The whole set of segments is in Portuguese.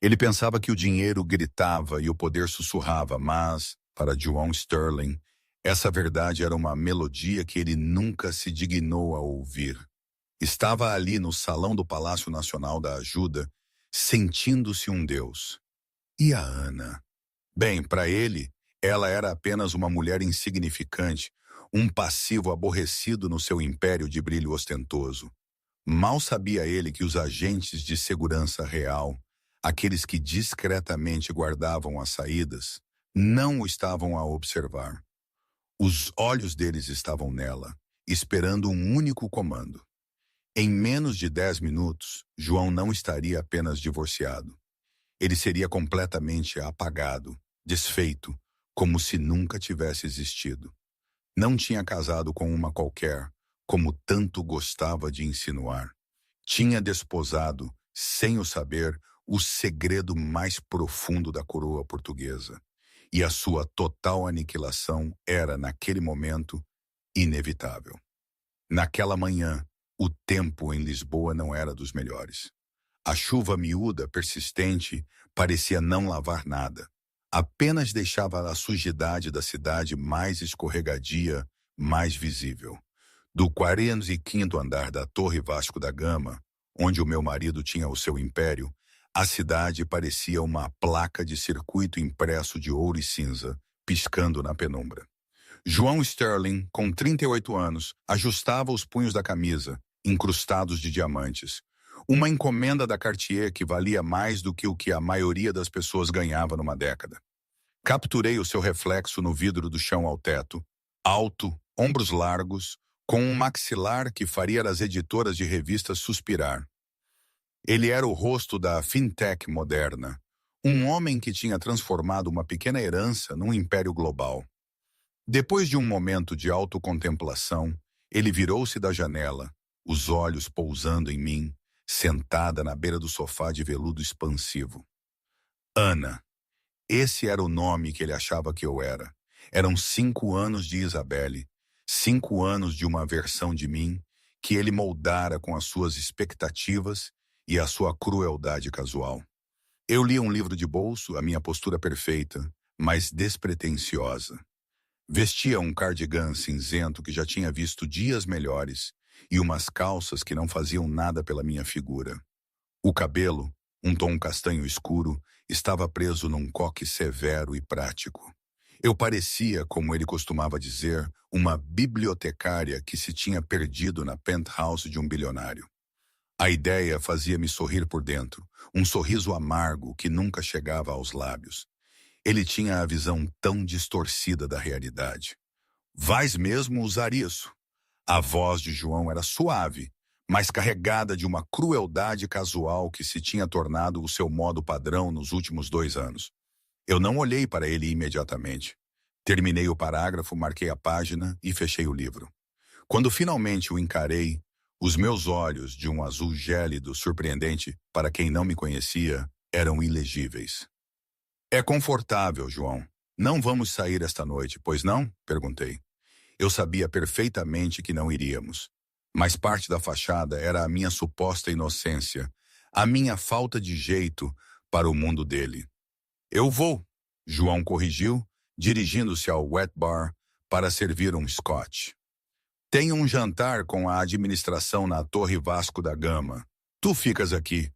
Ele pensava que o dinheiro gritava e o poder sussurrava, mas, para João Sterling, essa verdade era uma melodia que ele nunca se dignou a ouvir. Estava ali no salão do Palácio Nacional da Ajuda, sentindo-se um deus. E a Ana? Bem, para ele, ela era apenas uma mulher insignificante, um passivo aborrecido no seu império de brilho ostentoso. Mal sabia ele que os agentes de segurança real, aqueles que discretamente guardavam as saídas, não o estavam a observar. Os olhos deles estavam nela, esperando um único comando. Em menos de 10 minutos, João não estaria apenas divorciado. Ele seria completamente apagado, desfeito, como se nunca tivesse existido. Não tinha casado com uma qualquer, como tanto gostava de insinuar. Tinha desposado, sem o saber, o segredo mais profundo da coroa portuguesa. E a sua total aniquilação era, naquele momento, inevitável. Naquela manhã, o tempo em Lisboa não era dos melhores. A chuva miúda, persistente, parecia não lavar nada. Apenas deixava a sujidade da cidade mais escorregadia, mais visível. Do 45º andar da Torre Vasco da Gama, onde o meu marido tinha o seu império, a cidade parecia uma placa de circuito impresso de ouro e cinza, piscando na penumbra. João Sterling, com 38 anos, ajustava os punhos da camisa, incrustados de diamantes. Uma encomenda da Cartier que valia mais do que o que a maioria das pessoas ganhava numa década. Capturei o seu reflexo no vidro do chão ao teto, alto, ombros largos, com um maxilar que faria as editoras de revistas suspirar. Ele era o rosto da fintech moderna, um homem que tinha transformado uma pequena herança num império global. Depois de um momento de autocontemplação, ele virou-se da janela, os olhos pousando em mim, sentada na beira do sofá de veludo expansivo. Ana. Esse era o nome que ele achava que eu era. Eram 5 anos de Isabelle, 5 anos de uma versão de mim que ele moldara com as suas expectativas e a sua crueldade casual. Eu lia um livro de bolso, a minha postura perfeita, mas despretensiosa. Vestia um cardigan cinzento que já tinha visto dias melhores e umas calças que não faziam nada pela minha figura. O cabelo, um tom castanho escuro, estava preso num coque severo e prático. Eu parecia, como ele costumava dizer, uma bibliotecária que se tinha perdido na penthouse de um bilionário. A ideia fazia-me sorrir por dentro, um sorriso amargo que nunca chegava aos lábios. Ele tinha a visão tão distorcida da realidade. Vais mesmo usar isso? A voz de João era suave, mas carregada de uma crueldade casual que se tinha tornado o seu modo padrão nos últimos 2 anos. Eu não olhei para ele imediatamente. Terminei o parágrafo, marquei a página e fechei o livro. Quando finalmente o encarei, os meus olhos, de um azul gélido surpreendente para quem não me conhecia, eram ilegíveis. É confortável, João. Não vamos sair esta noite, pois não? Perguntei. Eu sabia perfeitamente que não iríamos. Mas parte da fachada era a minha suposta inocência, a minha falta de jeito para o mundo dele. Eu vou, João corrigiu, dirigindo-se ao wet bar para servir um scotch. Tenho um jantar com a administração na Torre Vasco da Gama. Tu ficas aqui.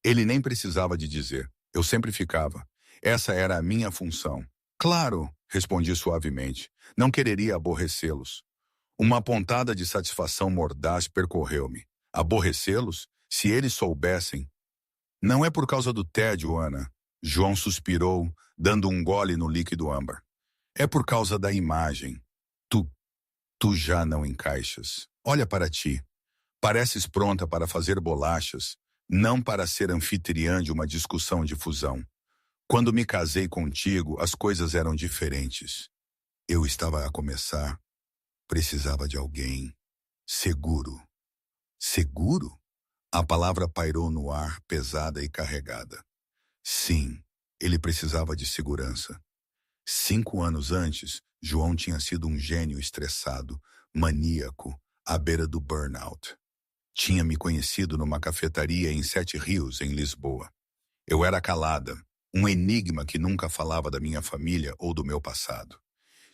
Ele nem precisava de dizer. Eu sempre ficava. Essa era a minha função. Claro, respondi suavemente. Não quereria aborrecê-los. Uma pontada de satisfação mordaz percorreu-me. Aborrecê-los? Se eles soubessem. Não é por causa do tédio, Ana. João suspirou, dando um gole no líquido âmbar. É por causa da imagem. Tu já não encaixas. Olha para ti. Pareces pronta para fazer bolachas, não para ser anfitriã de uma discussão de fusão. Quando me casei contigo, as coisas eram diferentes. Eu estava a começar. Precisava de alguém seguro. Seguro? A palavra pairou no ar, pesada e carregada. Sim, ele precisava de segurança. 5 anos antes, João tinha sido um gênio estressado, maníaco, à beira do burnout. Tinha me conhecido numa cafetaria em 7 Rios, em Lisboa. Eu era calada, um enigma que nunca falava da minha família ou do meu passado.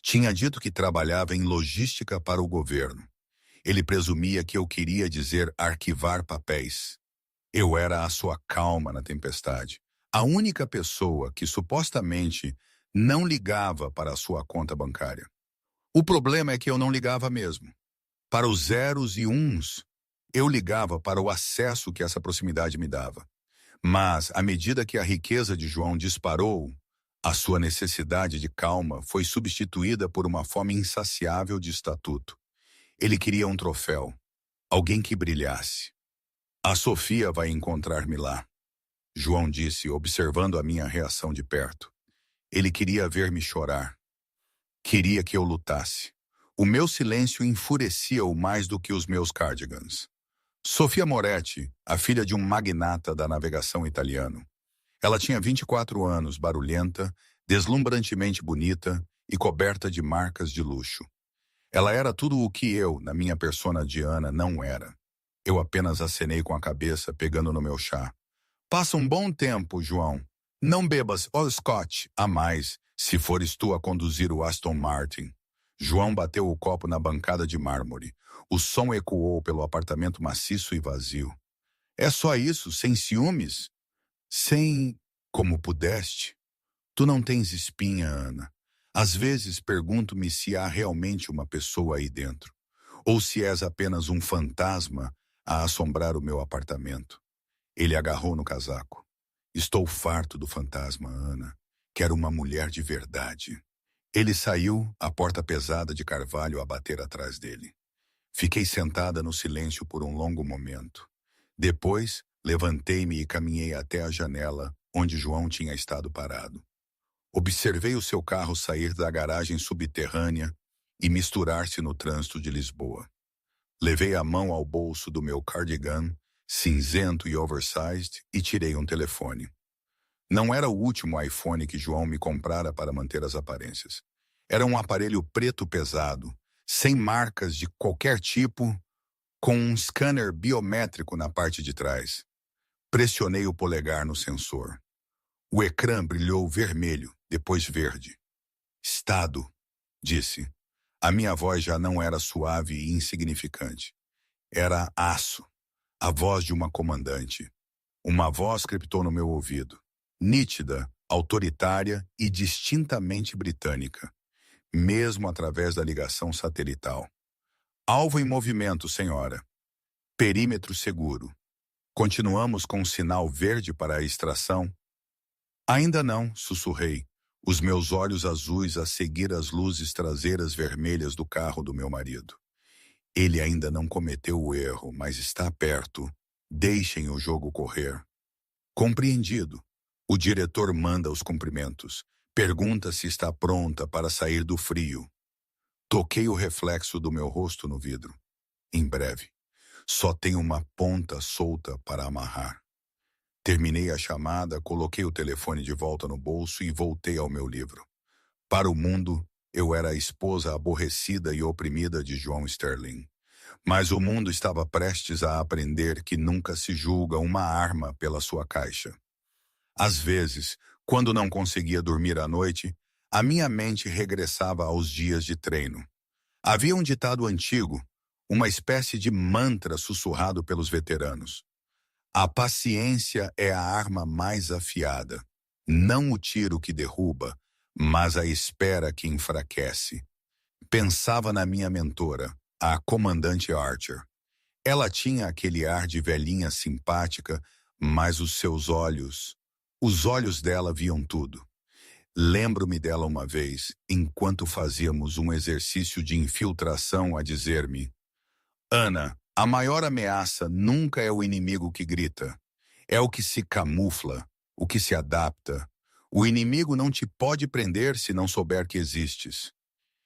Tinha dito que trabalhava em logística para o governo. Ele presumia que eu queria dizer arquivar papéis. Eu era a sua calma na tempestade. A única pessoa que supostamente não ligava para a sua conta bancária. O problema é que eu não ligava mesmo. Para os zeros e uns, eu ligava para o acesso que essa proximidade me dava. Mas, à medida que a riqueza de João disparou, a sua necessidade de calma foi substituída por uma fome insaciável de estatuto. Ele queria um troféu, alguém que brilhasse. A Sofia vai encontrar-me lá, João disse, observando a minha reação de perto. Ele queria ver-me chorar. Queria que eu lutasse. O meu silêncio enfurecia-o mais do que os meus cardigans. Sofia Moretti, a filha de um magnata da navegação italiano. Ela tinha 24 anos, barulhenta, deslumbrantemente bonita e coberta de marcas de luxo. Ela era tudo o que eu, na minha persona Diana, não era. Eu apenas acenei com a cabeça, pegando no meu chá. Passa um bom tempo, João. Não bebas o Scott a mais, se fores tu a conduzir o Aston Martin. João bateu o copo na bancada de mármore. O som ecoou pelo apartamento maciço e vazio. É só isso, sem ciúmes? Sem como pudeste? Tu não tens espinha, Ana. Às vezes pergunto-me se há realmente uma pessoa aí dentro, ou se és apenas um fantasma a assombrar o meu apartamento. Ele agarrou no casaco. Estou farto do fantasma, Ana. Quero uma mulher de verdade. Ele saiu, a porta pesada de carvalho a bater atrás dele. Fiquei sentada no silêncio por um longo momento. Depois, levantei-me e caminhei até a janela, onde João tinha estado parado. Observei o seu carro sair da garagem subterrânea e misturar-se no trânsito de Lisboa. Levei a mão ao bolso do meu cardigan, cinzento e oversized, e tirei um telefone. Não era o último iPhone que João me comprara para manter as aparências. Era um aparelho preto pesado, sem marcas de qualquer tipo, com um scanner biométrico na parte de trás. Pressionei o polegar no sensor. O ecrã brilhou vermelho, depois verde. Estado, disse. A minha voz já não era suave e insignificante. Era aço, a voz de uma comandante. Uma voz crepitou no meu ouvido. Nítida, autoritária e distintamente britânica, mesmo através da ligação satelital. Alvo em movimento, senhora. Perímetro seguro. Continuamos com o sinal verde para a extração? Ainda não, sussurrei, os meus olhos azuis a seguir as luzes traseiras vermelhas do carro do meu marido. Ele ainda não cometeu o erro, mas está perto. Deixem o jogo correr. Compreendido. O diretor manda os cumprimentos. Pergunta se está pronta para sair do frio. Toquei o reflexo do meu rosto no vidro. Em breve. Só tenho uma ponta solta para amarrar. Terminei a chamada, coloquei o telefone de volta no bolso e voltei ao meu livro. Para o mundo, eu era a esposa aborrecida e oprimida de João Sterling. Mas o mundo estava prestes a aprender que nunca se julga uma arma pela sua caixa. Às vezes, quando não conseguia dormir à noite, a minha mente regressava aos dias de treino. Havia um ditado antigo, uma espécie de mantra sussurrado pelos veteranos. A paciência é a arma mais afiada. Não o tiro que derruba, mas a espera que enfraquece. Pensava na minha mentora, a comandante Archer. Ela tinha aquele ar de velhinha simpática, mas os olhos dela viam tudo. Lembro-me dela uma vez, enquanto fazíamos um exercício de infiltração, a dizer-me: Ana, a maior ameaça nunca é o inimigo que grita. É o que se camufla, o que se adapta. O inimigo não te pode prender se não souber que existes.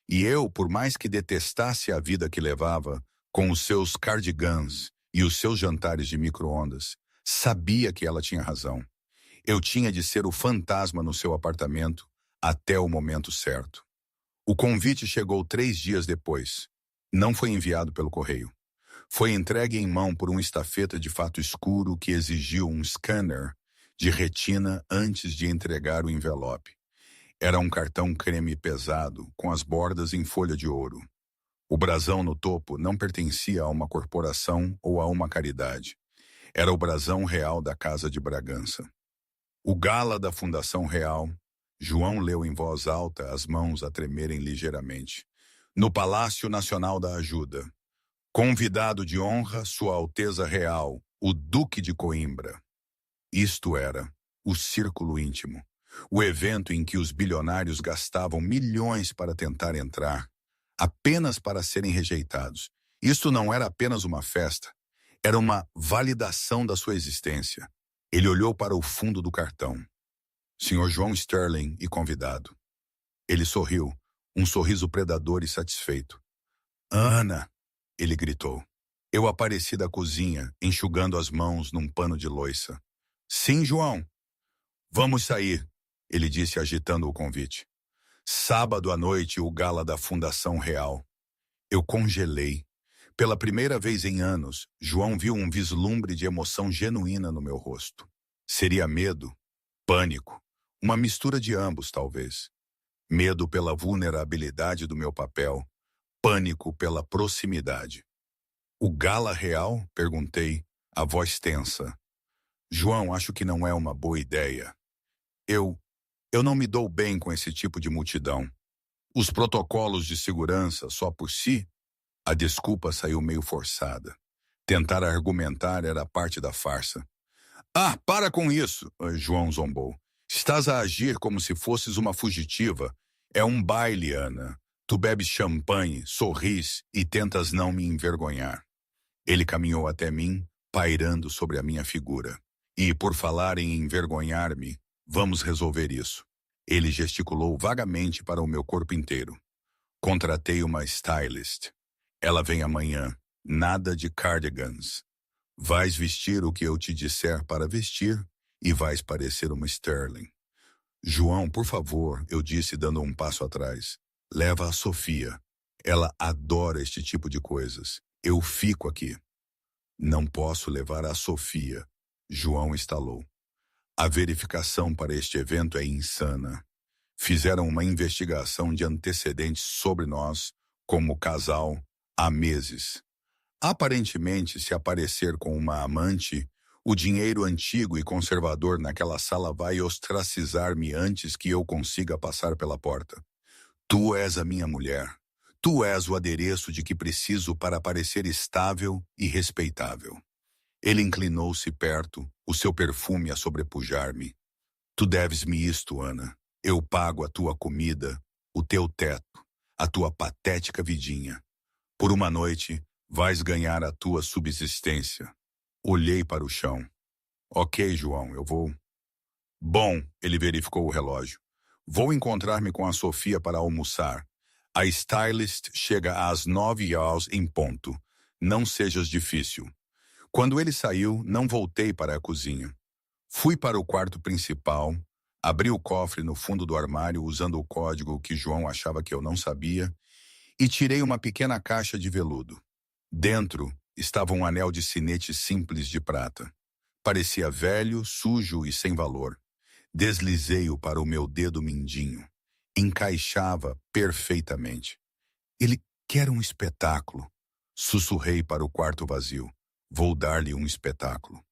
E eu, por mais que detestasse a vida que levava, com os seus cardigans e os seus jantares de micro-ondas, sabia que ela tinha razão. Eu tinha de ser o fantasma no seu apartamento até o momento certo. O convite chegou 3 dias depois. Não foi enviado pelo correio. Foi entregue em mão por um estafeta de fato escuro que exigiu um scanner de retina antes de entregar o envelope. Era um cartão creme pesado, com as bordas em folha de ouro. O brasão no topo não pertencia a uma corporação ou a uma caridade. Era o brasão real da Casa de Bragança. O gala da Fundação Real. João leu em voz alta, as mãos a tremerem ligeiramente. No Palácio Nacional da Ajuda. Convidado de honra, Sua Alteza Real, o Duque de Coimbra. Isto era o círculo íntimo. O evento em que os bilionários gastavam milhões para tentar entrar, apenas para serem rejeitados. Isto não era apenas uma festa, era uma validação da sua existência. Ele olhou para o fundo do cartão. Sr. João Sterling e convidado. Ele sorriu, um sorriso predador e satisfeito. Ana! Ele gritou. Eu apareci da cozinha, enxugando as mãos num pano de loiça. Sim, João. Vamos sair, ele disse agitando o convite. Sábado à noite, o gala da Fundação Real. Eu congelei. Pela primeira vez em anos, João viu um vislumbre de emoção genuína no meu rosto. Seria medo, pânico, uma mistura de ambos, talvez. Medo pela vulnerabilidade do meu papel, pânico pela proximidade. O gala real? Perguntei, a voz tensa. João, acho que não é uma boa ideia. Eu não me dou bem com esse tipo de multidão. Os protocolos de segurança, só por si? A desculpa saiu meio forçada. Tentar argumentar era parte da farsa. Ah, para com isso, João zombou. Estás a agir como se fosses uma fugitiva. É um baile, Ana. Tu bebes champanhe, sorris e tentas não me envergonhar. Ele caminhou até mim, pairando sobre a minha figura. E, por falar em envergonhar-me, vamos resolver isso. Ele gesticulou vagamente para o meu corpo inteiro. Contratei uma stylist. Ela vem amanhã. Nada de cardigans. Vais vestir o que eu te disser para vestir e vais parecer uma Sterling. João, por favor, eu disse dando um passo atrás. Leva a Sofia. Ela adora este tipo de coisas. Eu fico aqui. Não posso levar a Sofia. João estalou. A verificação para este evento é insana. Fizeram uma investigação de antecedentes sobre nós, como casal, há meses. Aparentemente, se aparecer com uma amante, o dinheiro antigo e conservador naquela sala vai ostracizar-me antes que eu consiga passar pela porta. Tu és a minha mulher. Tu és o adereço de que preciso para parecer estável e respeitável. Ele inclinou-se perto, o seu perfume a sobrepujar-me. Tu deves-me isto, Ana. Eu pago a tua comida, o teu teto, a tua patética vidinha. Por uma noite, vais ganhar a tua subsistência. Olhei para o chão. Ok, João, eu vou. Bom, ele verificou o relógio. Vou encontrar-me com a Sofia para almoçar. A stylist chega às 9h em ponto. Não sejas difícil. Quando ele saiu, não voltei para a cozinha. Fui para o quarto principal, abri o cofre no fundo do armário usando o código que João achava que eu não sabia e tirei uma pequena caixa de veludo. Dentro estava um anel de sinete simples de prata. Parecia velho, sujo e sem valor. Deslizei-o para o meu dedo mindinho. Encaixava perfeitamente. Ele quer um espetáculo. Sussurrei para o quarto vazio. Vou dar-lhe um espetáculo.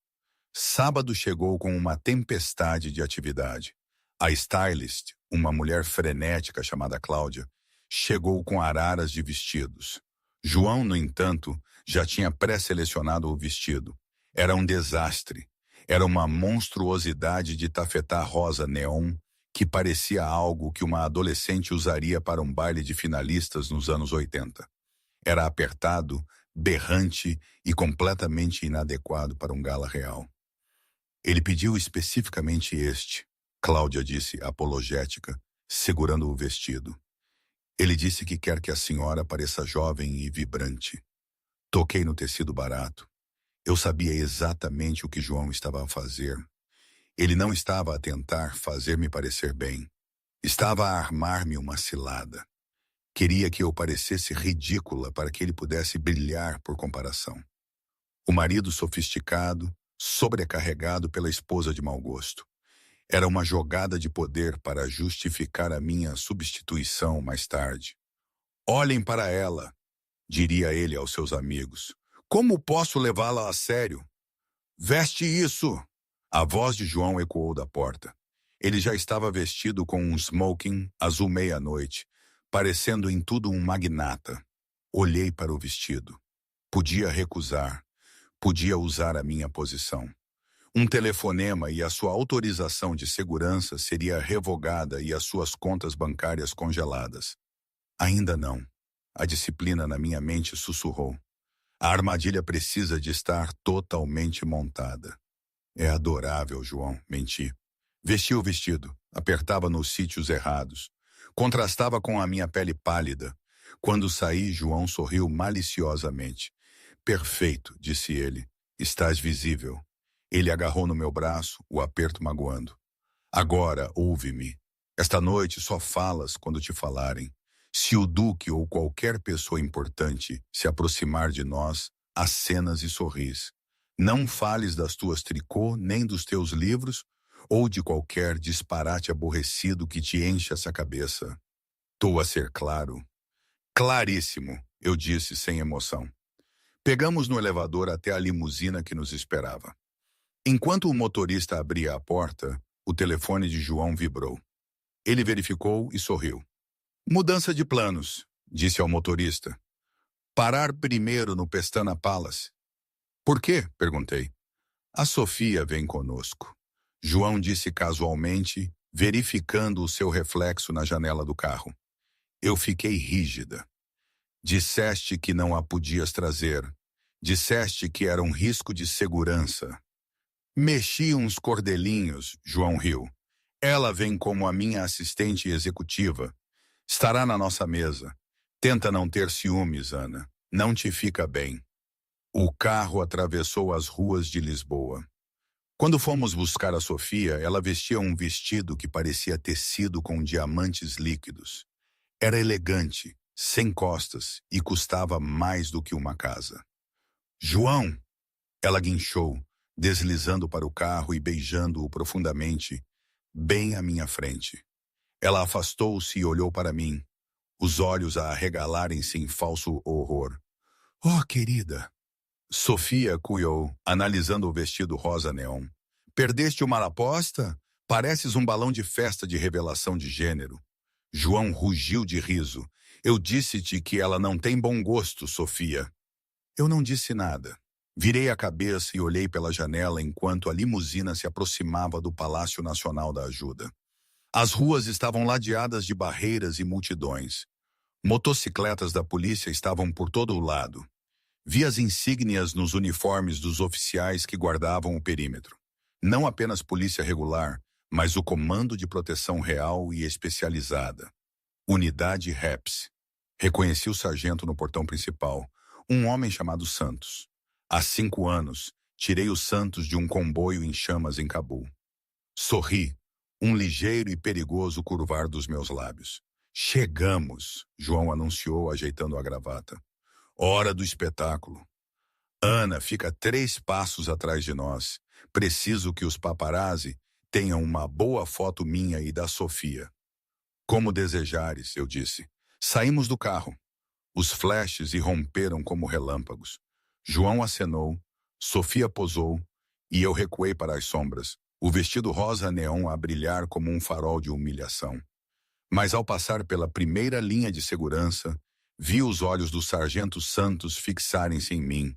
Sábado chegou com uma tempestade de atividade. A stylist, uma mulher frenética chamada Cláudia, chegou com araras de vestidos. João, no entanto, já tinha pré-selecionado o vestido. Era um desastre. Era uma monstruosidade de tafetá rosa neon que parecia algo que uma adolescente usaria para um baile de finalistas nos anos 80. Era apertado, berrante e completamente inadequado para um gala real. Ele pediu especificamente este, Cláudia disse, apologética, segurando o vestido. Ele disse que quer que a senhora pareça jovem e vibrante. Toquei no tecido barato. Eu sabia exatamente o que João estava a fazer. Ele não estava a tentar fazer-me parecer bem. Estava a armar-me uma cilada. Queria que eu parecesse ridícula para que ele pudesse brilhar por comparação. O marido sofisticado, sobrecarregado pela esposa de mau gosto. Era uma jogada de poder para justificar a minha substituição mais tarde. Olhem para ela, diria ele aos seus amigos. Como posso levá-la a sério? Veste isso! A voz de João ecoou da porta. Ele já estava vestido com um smoking azul meia-noite, parecendo em tudo um magnata. Olhei para o vestido. Podia recusar. Podia usar a minha posição. Um telefonema e a sua autorização de segurança seria revogada e as suas contas bancárias congeladas. Ainda não. A disciplina na minha mente sussurrou. A armadilha precisa de estar totalmente montada. É adorável, João, menti. Vestia o vestido, apertava nos sítios errados. Contrastava com a minha pele pálida. Quando saí, João sorriu maliciosamente. Perfeito, disse ele. Estás visível. Ele agarrou no meu braço, o aperto magoando. Agora, ouve-me. Esta noite só falas quando te falarem. Se o Duque ou qualquer pessoa importante se aproximar de nós, acenas e sorris. Não fales das tuas tricô, nem dos teus livros, ou de qualquer disparate aborrecido que te enche essa cabeça. Estou a ser claro. Claríssimo, eu disse sem emoção. Pegamos no elevador até a limusina que nos esperava. Enquanto o motorista abria a porta, o telefone de João vibrou. Ele verificou e sorriu. Mudança de planos, disse ao motorista. Parar primeiro no Pestana Palace. Por quê? Perguntei. A Sofia vem conosco. João disse casualmente, verificando o seu reflexo na janela do carro. Eu fiquei rígida. Disseste que não a podias trazer. Disseste que era um risco de segurança. Mexi uns cordelinhos, João riu. Ela vem como a minha assistente executiva. Estará na nossa mesa. Tenta não ter ciúmes, Ana. Não te fica bem. O carro atravessou as ruas de Lisboa. Quando fomos buscar a Sofia, ela vestia um vestido que parecia tecido com diamantes líquidos. Era elegante, sem costas e custava mais do que uma casa. João! Ela guinchou, deslizando para o carro e beijando-o profundamente, bem à minha frente. Ela afastou-se e olhou para mim, os olhos a arregalarem-se em falso horror. Oh, querida! Sofia cuiou, analisando o vestido rosa neon. Perdeste uma aposta? Pareces um balão de festa de revelação de gênero. João rugiu de riso. Eu disse-te que ela não tem bom gosto, Sofia. Eu não disse nada. Virei a cabeça e olhei pela janela enquanto a limusina se aproximava do Palácio Nacional da Ajuda. As ruas estavam ladeadas de barreiras e multidões. Motocicletas da polícia estavam por todo o lado. Vi as insígnias nos uniformes dos oficiais que guardavam o perímetro. Não apenas polícia regular, mas o Comando de Proteção Real e Especializada. Unidade REPS. Reconheci o sargento no portão principal, um homem chamado Santos. Há 5 anos, tirei o Santos de um comboio em chamas em Cabul. Sorri, um ligeiro e perigoso curvar dos meus lábios. Chegamos, João anunciou, ajeitando a gravata. Hora do espetáculo. Ana fica 3 passos atrás de nós. Preciso que os paparazzi tenham uma boa foto minha e da Sofia. Como desejares, eu disse. Saímos do carro. Os flashes irromperam como relâmpagos. João acenou, Sofia posou e eu recuei para as sombras, o vestido rosa neon a brilhar como um farol de humilhação. Mas ao passar pela primeira linha de segurança, vi os olhos do sargento Santos fixarem-se em mim.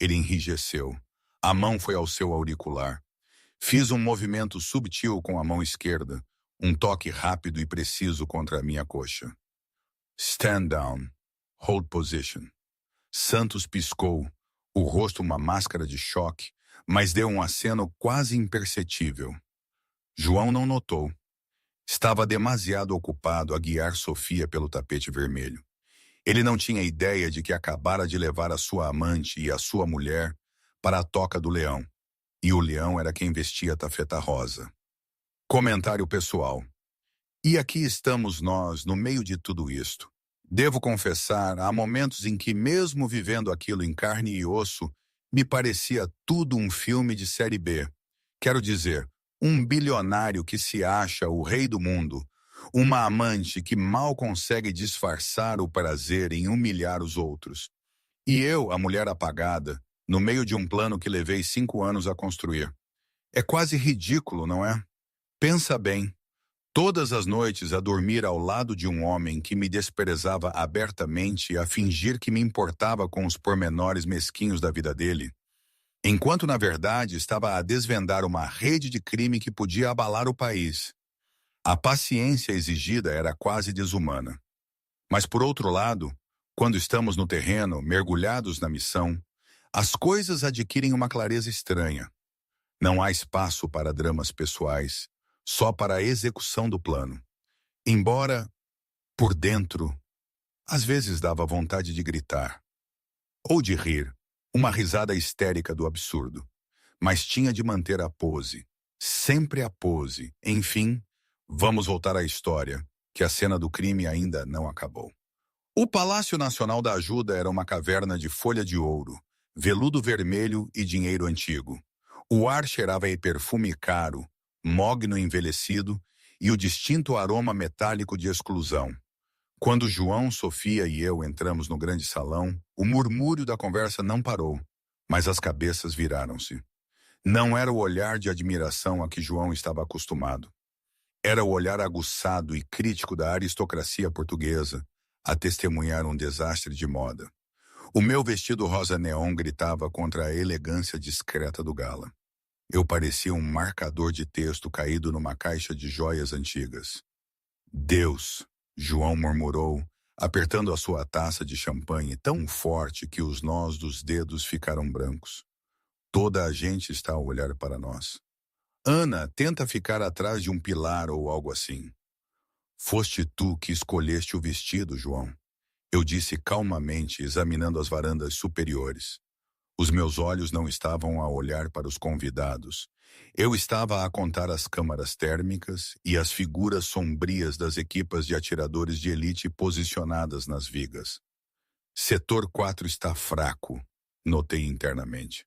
Ele enrijeceu. A mão foi ao seu auricular. Fiz um movimento subtil com a mão esquerda, um toque rápido e preciso contra a minha coxa. Stand down. Hold position. Santos piscou, o rosto uma máscara de choque, mas deu um aceno quase imperceptível. João não notou. Estava demasiado ocupado a guiar Sofia pelo tapete vermelho. Ele não tinha ideia de que acabara de levar a sua amante e a sua mulher para a Toca do Leão, e o leão era quem vestia a tafeta rosa. Comentário pessoal. E aqui estamos nós, no meio de tudo isto. Devo confessar, há momentos em que, mesmo vivendo aquilo em carne e osso, Me parecia tudo um filme de série B. Quero dizer, um bilionário que se acha o rei do mundo, uma amante que mal consegue disfarçar o prazer em humilhar os outros. E eu, a mulher apagada, no meio de um plano que levei 5 anos a construir. É quase ridículo, não é? Pensa bem. Todas as noites a dormir ao lado de um homem que me desprezava abertamente a fingir que me importava com os pormenores mesquinhos da vida dele, enquanto na verdade estava a desvendar uma rede de crime que podia abalar o país. A paciência exigida era quase desumana. Mas por outro lado, quando estamos no terreno, mergulhados na missão, as coisas adquirem uma clareza estranha. Não há espaço para dramas pessoais, só para a execução do plano. Embora, por dentro, às vezes dava vontade de gritar. Ou de rir, uma risada histérica do absurdo. Mas tinha de manter a pose. Sempre a pose. Enfim, vamos voltar à história, que a cena do crime ainda não acabou. O Palácio Nacional da Ajuda era uma caverna de folha de ouro, veludo vermelho e dinheiro antigo. O ar cheirava a perfume caro, mogno envelhecido e o distinto aroma metálico de exclusão. Quando João, Sofia e eu entramos no grande salão, o murmúrio da conversa não parou, mas as cabeças viraram-se. Não era o olhar de admiração a que João estava acostumado. Era o olhar aguçado e crítico da aristocracia portuguesa, a testemunhar um desastre de moda. O meu vestido rosa neon gritava contra a elegância discreta do gala. Eu parecia um marcador de texto caído numa caixa de joias antigas. Deus, João murmurou, apertando a sua taça de champanhe tão forte que os nós dos dedos ficaram brancos. Toda a gente está a olhar para nós. Ana, tenta ficar atrás de um pilar ou algo assim. Foste tu que escolheste o vestido, João. Eu disse calmamente, examinando as varandas superiores. Os meus olhos não estavam a olhar para os convidados. Eu estava a contar as câmaras térmicas e as figuras sombrias das equipas de atiradores de elite posicionadas nas vigas. Setor 4 está fraco, notei internamente.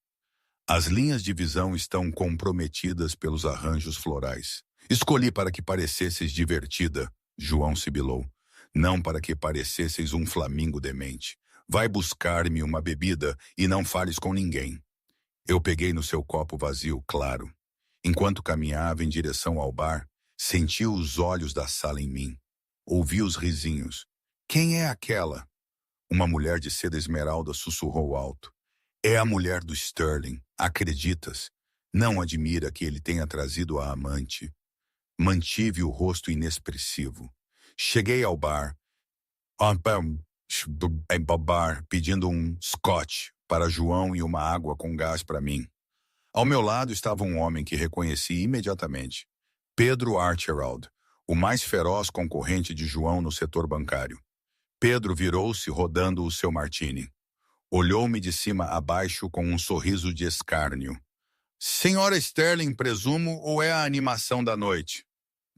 As linhas de visão estão comprometidas pelos arranjos florais. Escolhi para que parecesseis divertida, João sibilou. Não para que parecesseis um flamingo demente. Vai buscar-me uma bebida e não fales com ninguém. Eu peguei no seu copo vazio, claro. Enquanto caminhava em direção ao bar, senti os olhos da sala em mim. Ouvi os risinhos. Quem é aquela? Uma mulher de seda esmeralda sussurrou alto. É a mulher do Sterling, acreditas? Não admira que ele tenha trazido a amante. Mantive o rosto inexpressivo. Cheguei ao bar, pedindo um scotch para João e uma água com gás para mim. Ao meu lado estava um homem que reconheci imediatamente. Pedro Archibald, o mais feroz concorrente de João no setor bancário. Pedro virou-se rodando o seu martini. Olhou-me de cima a baixo com um sorriso de escárnio. Senhora Sterling, presumo, ou é a animação da noite?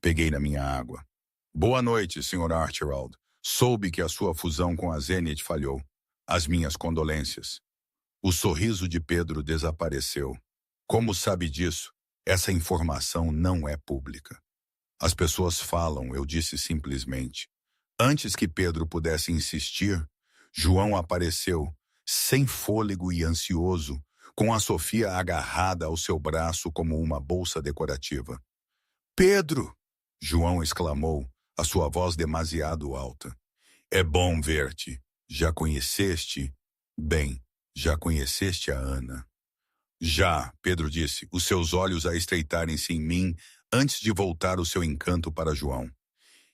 Peguei na minha água. Boa noite, Sr. Archibald. Soube que a sua fusão com a Zenith falhou. As minhas condolências. O sorriso de Pedro desapareceu. Como sabe disso? Essa informação não é pública. As pessoas falam, eu disse simplesmente. Antes que Pedro pudesse insistir, João apareceu, sem fôlego e ansioso, com a Sofia agarrada ao seu braço como uma bolsa decorativa. Pedro! João exclamou, a sua voz demasiado alta. É bom ver-te. Já conheceste? Bem, já conheceste a Ana. Já, Pedro disse, os seus olhos a estreitarem-se em mim antes de voltar o seu encanto para João.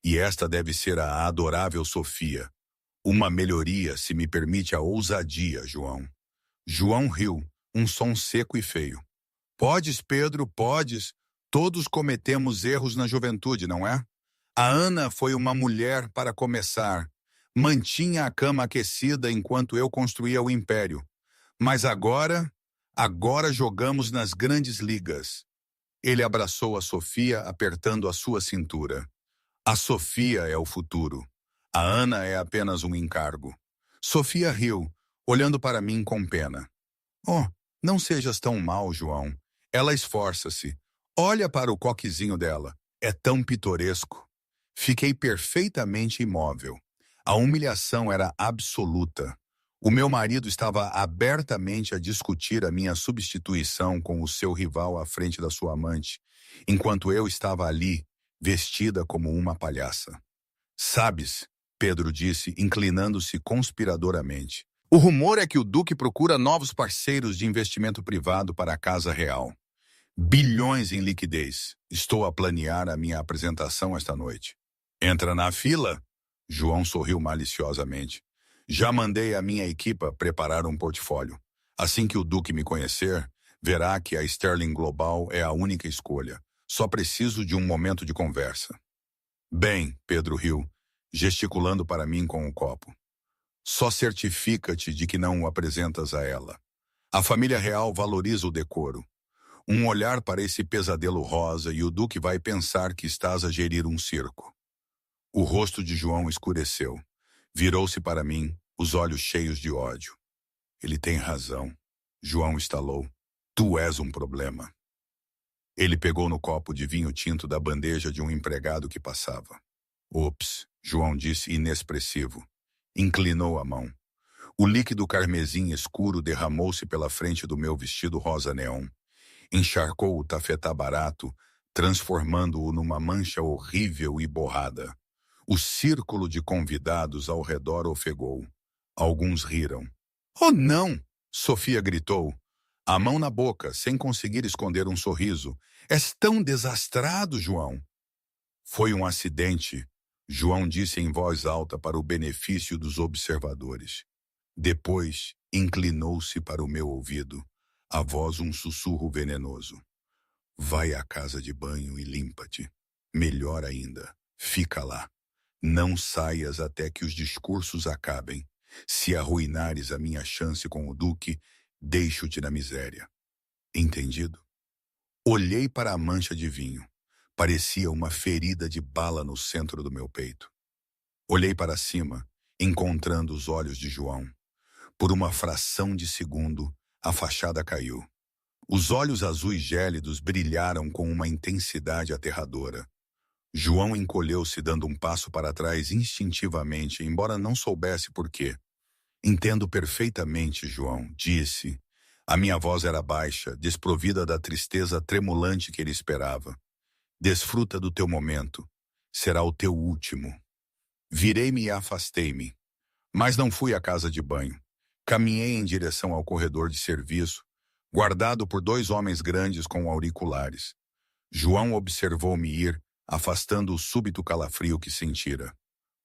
E esta deve ser a adorável Sofia. Uma melhoria, se me permite a ousadia, João. João riu, um som seco e feio. Podes, Pedro, podes. Todos cometemos erros na juventude, não é? A Ana foi uma mulher para começar. Mantinha a cama aquecida enquanto eu construía o império. Mas agora jogamos nas grandes ligas. Ele abraçou a Sofia, apertando a sua cintura. A Sofia é o futuro. A Ana é apenas um encargo. Sofia riu, olhando para mim com pena. Oh, Não sejas tão mau, João. Ela esforça-se. Olha para o coquezinho dela. É tão pitoresco. Fiquei perfeitamente imóvel. A humilhação era absoluta. O meu marido estava abertamente a discutir a minha substituição com o seu rival à frente da sua amante, enquanto eu estava ali, vestida como uma palhaça. Sabes, Pedro disse, inclinando-se conspiradoramente. O rumor é que o Duque procura novos parceiros de investimento privado para a Casa Real. Bilhões em liquidez. Estou a planear a minha apresentação esta noite. Entra na fila? João sorriu maliciosamente. Já mandei a minha equipa preparar um portfólio. Assim que o Duque me conhecer, verá que a Sterling Global é a única escolha. Só preciso de um momento de conversa. Bem, Pedro riu, gesticulando para mim com o copo. Só certifica-te de que não o apresentas a ela. A família real valoriza o decoro. Um olhar para esse pesadelo rosa e o Duque vai pensar que estás a gerir um circo. O rosto de João escureceu. Virou-se para mim, os olhos cheios de ódio. Ele tem razão. João estalou. Tu és um problema. Ele pegou no copo de vinho tinto da bandeja de um empregado que passava. Ops, João disse inexpressivo. Inclinou a mão. O líquido carmesim escuro derramou-se pela frente do meu vestido rosa neon. Encharcou o tafetá barato, transformando-o numa mancha horrível e borrada. O círculo de convidados ao redor ofegou. Alguns riram. Oh, não! Sofia gritou. A mão na boca, sem conseguir esconder um sorriso. És tão desastrado, João. Foi um acidente, João disse em voz alta para o benefício dos observadores. Depois, inclinou-se para o meu ouvido, a voz um sussurro venenoso. Vai à casa de banho e limpa-te. Melhor ainda, fica lá. Não saias até que os discursos acabem. Se arruinares a minha chance com o Duque, deixo-te na miséria. Entendido? Olhei para a mancha de vinho. Parecia uma ferida de bala no centro do meu peito. Olhei para cima, encontrando os olhos de João. Por uma fração de segundo, a fachada caiu. Os olhos azuis gélidos brilharam com uma intensidade aterradora. João encolheu-se dando um passo para trás instintivamente, embora não soubesse por quê. Entendo perfeitamente, João, disse. A minha voz era baixa, desprovida da tristeza tremulante que ele esperava. Desfruta do teu momento. Será o teu último. Virei-me e afastei-me. Mas não fui à casa de banho. Caminhei em direção ao corredor de serviço, guardado por dois homens grandes com auriculares. João observou-me ir, afastando o súbito calafrio que sentira.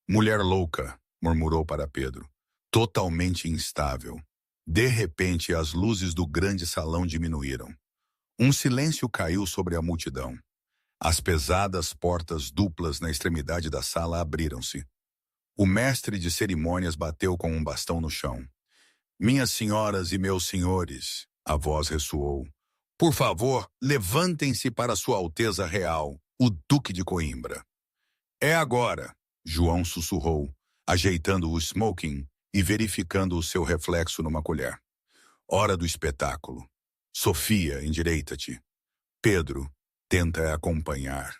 Mulher louca, murmurou para Pedro. Totalmente instável. De repente, as luzes do grande salão diminuíram. Um silêncio caiu sobre a multidão. As pesadas portas duplas na extremidade da sala abriram-se. O mestre de cerimônias bateu com um bastão no chão. Minhas senhoras e meus senhores, a voz ressoou. Por favor, levantem-se para Sua Alteza Real, o Duque de Coimbra. É agora, João sussurrou, ajeitando o smoking e verificando o seu reflexo numa colher. Hora do espetáculo. Sofia, endireita-te. Pedro, tenta acompanhar.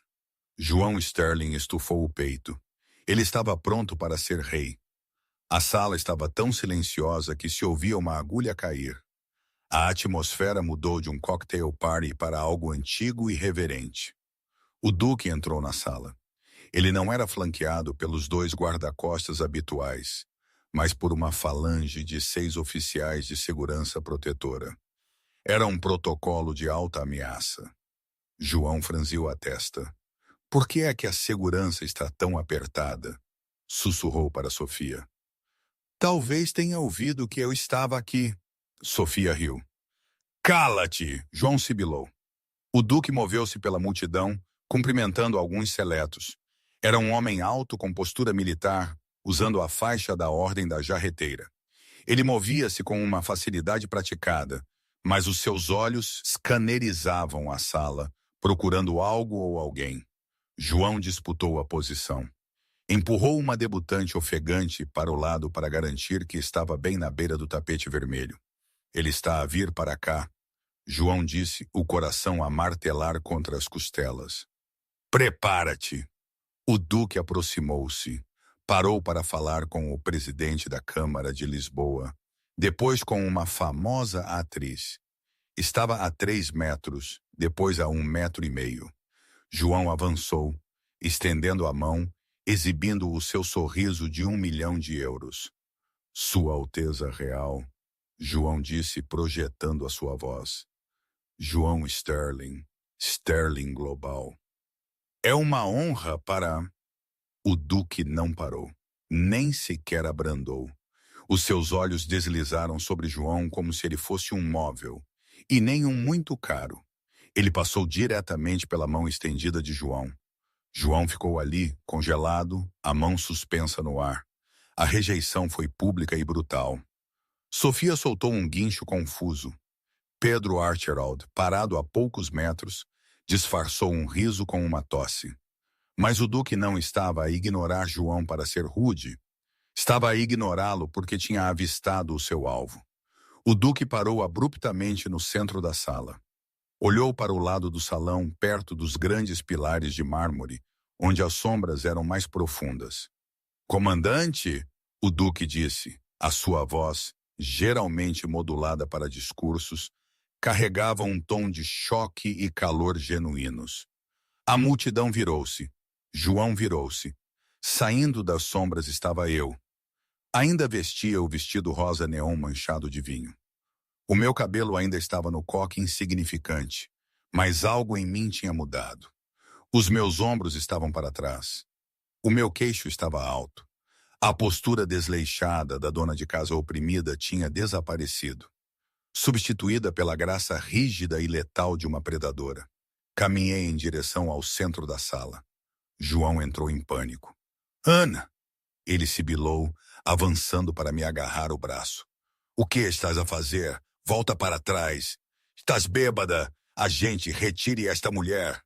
João Sterling estufou o peito. Ele estava pronto para ser rei. A sala estava tão silenciosa que se ouvia uma agulha cair. A atmosfera mudou de um cocktail party para algo antigo e reverente. O Duque entrou na sala. Ele não era flanqueado pelos dois guarda-costas habituais, mas por uma falange de 6 oficiais de segurança protetora. Era um protocolo de alta ameaça. João franziu a testa. Por que é que a segurança está tão apertada? Sussurrou para Sofia. Talvez tenha ouvido que eu estava aqui. Sofia riu. Cala-te! João sibilou. O Duque moveu-se pela multidão, cumprimentando alguns seletos. Era um homem alto com postura militar, usando a faixa da Ordem da Jarreteira. Ele movia-se com uma facilidade praticada, mas os seus olhos escanerizavam a sala, procurando algo ou alguém. João disputou a posição. Empurrou uma debutante ofegante para o lado para garantir que estava bem na beira do tapete vermelho. Ele está a vir para cá, João disse, o coração a martelar contra as costelas. Prepara-te. O duque aproximou-se. Parou para falar com o presidente da Câmara de Lisboa. Depois com uma famosa atriz. Estava a 3 metros, depois a 1,5 metros. João avançou, estendendo a mão, exibindo o seu sorriso de 1 milhão de euros. Sua Alteza Real, João disse, projetando a sua voz. João Sterling, Sterling Global. É uma honra para... O duque não parou, nem sequer abrandou. Os seus olhos deslizaram sobre João como se ele fosse um móvel, e nem um muito caro. Ele passou diretamente pela mão estendida de João. João ficou ali, congelado, a mão suspensa no ar. A rejeição foi pública e brutal. Sofia soltou um guincho confuso. Pedro Archibald, parado a poucos metros, disfarçou um riso com uma tosse. Mas o duque não estava a ignorar João para ser rude. Estava a ignorá-lo porque tinha avistado o seu alvo. O duque parou abruptamente no centro da sala. Olhou para o lado do salão, perto dos grandes pilares de mármore, onde as sombras eram mais profundas. Comandante, o duque disse, a sua voz, geralmente modulada para discursos, carregava um tom de choque e calor genuínos. A multidão virou-se. João virou-se. Saindo das sombras estava eu. Ainda vestia o vestido rosa neon manchado de vinho. O meu cabelo ainda estava no coque insignificante, mas algo em mim tinha mudado. Os meus ombros estavam para trás. O meu queixo estava alto. A postura desleixada da dona de casa oprimida tinha desaparecido, substituída pela graça rígida e letal de uma predadora. Caminhei em direção ao centro da sala. João entrou em pânico. Ana! Ele sibilou, avançando para me agarrar o braço. O que estás a fazer? Volta para trás. Estás bêbada? Agente, retire esta mulher.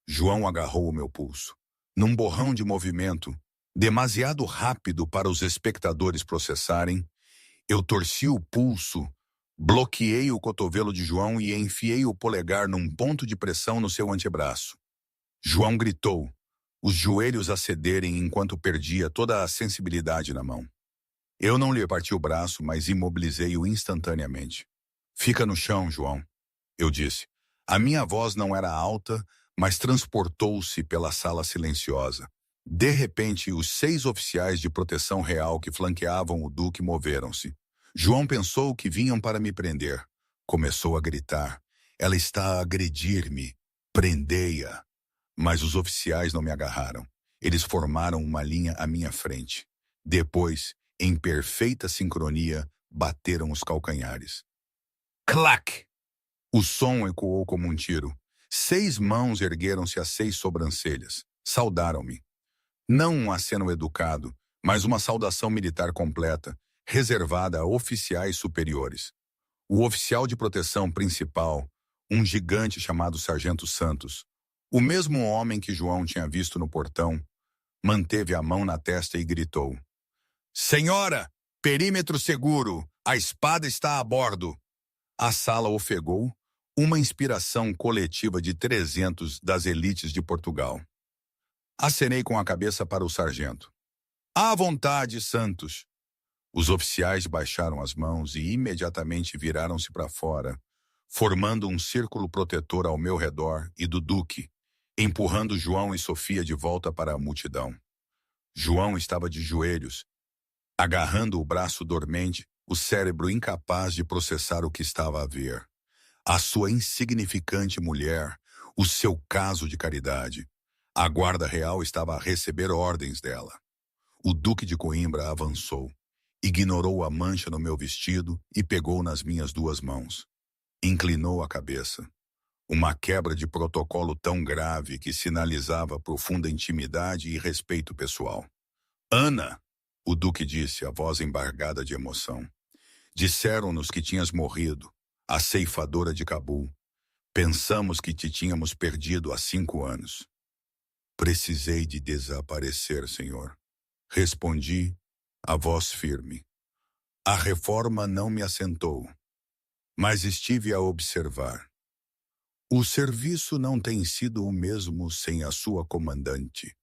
João agarrou o meu pulso. Num borrão de movimento, demasiado rápido para os espectadores processarem, eu torci o pulso, bloqueei o cotovelo de João e enfiei o polegar num ponto de pressão no seu antebraço. João gritou, os joelhos a cederem enquanto perdia toda a sensibilidade na mão. Eu não lhe parti o braço, mas imobilizei-o instantaneamente. Fica no chão, João, eu disse. A minha voz não era alta, mas transportou-se pela sala silenciosa. De repente, os 6 oficiais de proteção real que flanqueavam o duque moveram-se. João pensou que vinham para me prender. Começou a gritar. Ela está a agredir-me. Prendei-a. Mas os oficiais não me agarraram. Eles formaram uma linha à minha frente. Depois, em perfeita sincronia, bateram os calcanhares. Clac! O som ecoou como um tiro. 6 mãos ergueram-se às 6 sobrancelhas. Saudaram-me. Não um aceno educado, mas uma saudação militar completa, reservada a oficiais superiores. O oficial de proteção principal, um gigante chamado Sargento Santos, o mesmo homem que João tinha visto no portão, manteve a mão na testa e gritou. Senhora, perímetro seguro, a espada está a bordo. A sala ofegou, uma inspiração coletiva de 300 das elites de Portugal. Acenei com a cabeça para o sargento. À vontade, Santos. Os oficiais baixaram as mãos e imediatamente viraram-se para fora, formando um círculo protetor ao meu redor e do duque, empurrando João e Sofia de volta para a multidão. João estava de joelhos, agarrando o braço dormente, o cérebro incapaz de processar o que estava a ver. A sua insignificante mulher, o seu caso de caridade. A guarda real estava a receber ordens dela. O duque de Coimbra avançou, ignorou a mancha no meu vestido e pegou nas minhas 2 mãos. Inclinou a cabeça. Uma quebra de protocolo tão grave que sinalizava profunda intimidade e respeito pessoal. Ana, o duque disse, a voz embargada de emoção. Disseram-nos que tinhas morrido, a ceifadora de Cabul. Pensamos que te tínhamos perdido há 5 anos. Precisei de desaparecer, senhor. Respondi, a voz firme. A reforma não me assentou. mas estive a observar. O serviço não tem sido o mesmo sem a sua comandante,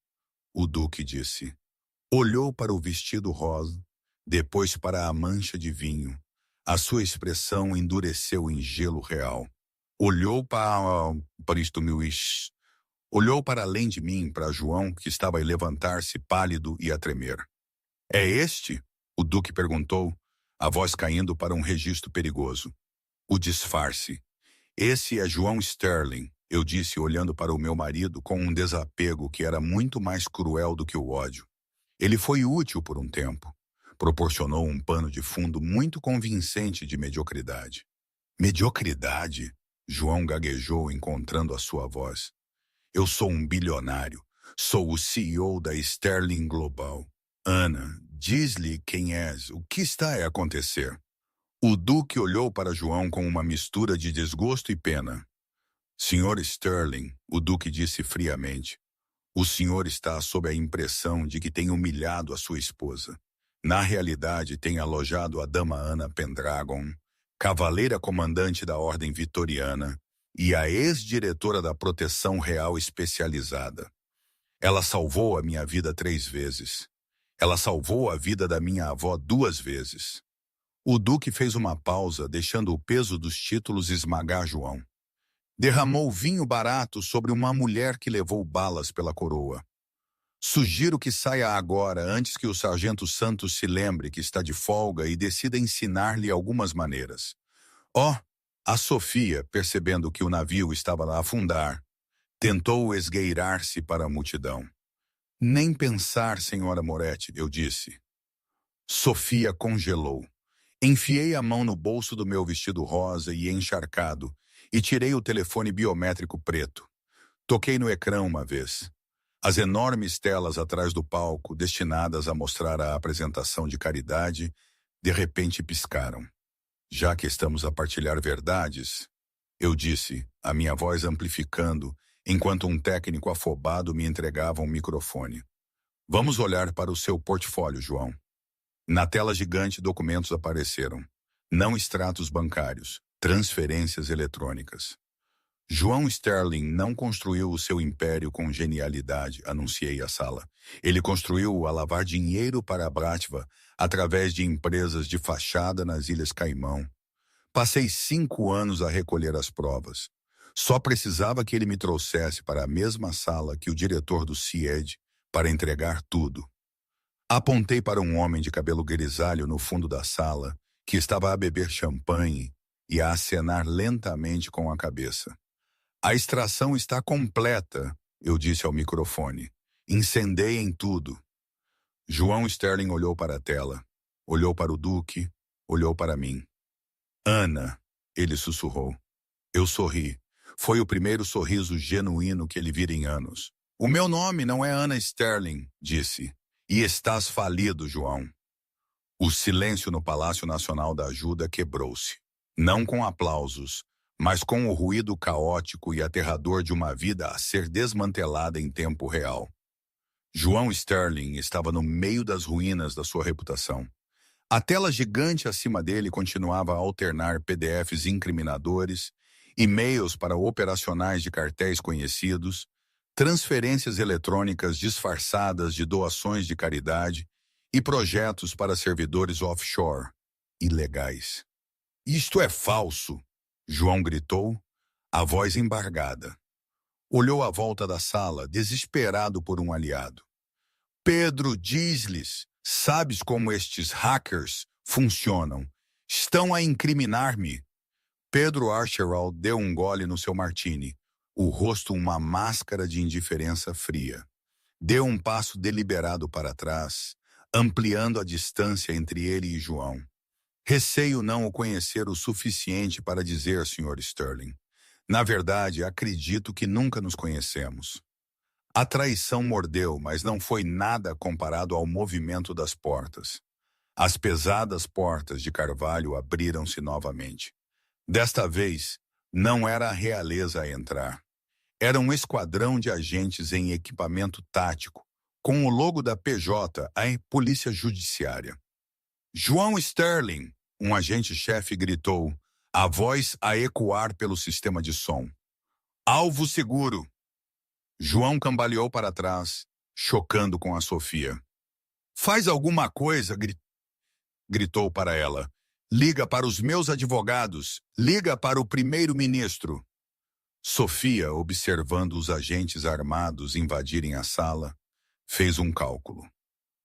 o Duque disse. Olhou para o vestido rosa, depois para a mancha de vinho. A sua expressão endureceu em gelo real. Olhou para isto, olhou para além de mim, para João, que estava a levantar-se pálido e a tremer. É este? O Duque perguntou, a voz caindo para um registro perigoso. O disfarce. Esse é João Sterling, eu disse olhando para o meu marido com um desapego que era muito mais cruel do que o ódio. Ele foi útil por um tempo. Proporcionou um pano de fundo muito convincente de mediocridade. Mediocridade? João gaguejou, encontrando a sua voz. Eu sou um bilionário. Sou o CEO da Sterling Global. Ana, diz-lhe quem és. O que está a acontecer? O Duque olhou para João com uma mistura de desgosto e pena. Senhor Sterling, o Duque disse friamente, o senhor está sob a impressão de que tem humilhado a sua esposa. Na realidade, tem alojado a dama Ana Pendragon, cavaleira comandante da Ordem Vitoriana e a ex-diretora da Proteção Real Especializada. Ela salvou a minha vida 3 vezes. Ela salvou a vida da minha avó 2 vezes. O Duque fez uma pausa, deixando o peso dos títulos esmagar João. Derramou vinho barato sobre uma mulher que levou balas pela coroa. Sugiro que saia agora, antes que o sargento Santos se lembre que está de folga e decida ensinar-lhe algumas maneiras. A Sofia, percebendo que o navio estava a afundar, tentou esgueirar-se para a multidão. Nem pensar, senhora Moretti, eu disse. Sofia congelou. Enfiei a mão no bolso do meu vestido rosa e encharcado e tirei o telefone biométrico preto. Toquei no ecrã uma vez. As enormes telas atrás do palco, destinadas a mostrar a apresentação de caridade, de repente piscaram. Já que estamos a partilhar verdades, eu disse, a minha voz amplificando, enquanto um técnico afobado me entregava um microfone. Vamos olhar para o seu portfólio, João. Na tela gigante, documentos apareceram. Não extratos bancários, transferências eletrônicas. João Sterling não construiu o seu império com genialidade, anunciei à sala. Ele construiu-o a lavar dinheiro para a Bratva através de empresas de fachada nas Ilhas Caimão. Passei 5 anos a recolher as provas. Só precisava que ele me trouxesse para a mesma sala que o diretor do CIED para entregar tudo. Apontei para um homem de cabelo grisalho no fundo da sala, que estava a beber champanhe e a acenar lentamente com a cabeça. A extração está completa, eu disse ao microfone. Incendeiem tudo. João Sterling olhou para a tela, olhou para o Duque, olhou para mim. Ana, ele sussurrou. Eu sorri. Foi o primeiro sorriso genuíno que ele vira em anos. O meu nome não é Ana Sterling, disse. E estás falido, João. O silêncio no Palácio Nacional da Ajuda quebrou-se. Não com aplausos, mas com o ruído caótico e aterrador de uma vida a ser desmantelada em tempo real. João Sterling estava no meio das ruínas da sua reputação. A tela gigante acima dele continuava a alternar PDFs incriminadores, e-mails para operacionais de cartéis conhecidos, transferências eletrônicas disfarçadas de doações de caridade e projetos para servidores offshore, ilegais. Isto é falso, João gritou, a voz embargada. Olhou à volta da sala, desesperado por um aliado. Pedro, diz-lhes, sabes como estes hackers funcionam? Estão a incriminar-me. Pedro Archerall deu um gole no seu martini, o rosto uma máscara de indiferença fria. Deu um passo deliberado para trás, ampliando a distância entre ele e João. Receio não o conhecer o suficiente para dizer, Sr. Sterling. Na verdade, acredito que nunca nos conhecemos. A traição mordeu, mas não foi nada comparado ao movimento das portas. As pesadas portas de carvalho abriram-se novamente. Desta vez, não era a realeza a entrar. Era um esquadrão de agentes em equipamento tático, com o logo da PJ, a Polícia Judiciária. João Sterling, um agente-chefe gritou, A voz a ecoar pelo sistema de som. Alvo seguro! João cambaleou para trás, chocando com a Sofia. Faz alguma coisa, gritou para ela. Liga para os meus advogados. Liga para o primeiro-ministro. Sofia, observando os agentes armados invadirem a sala, fez um cálculo.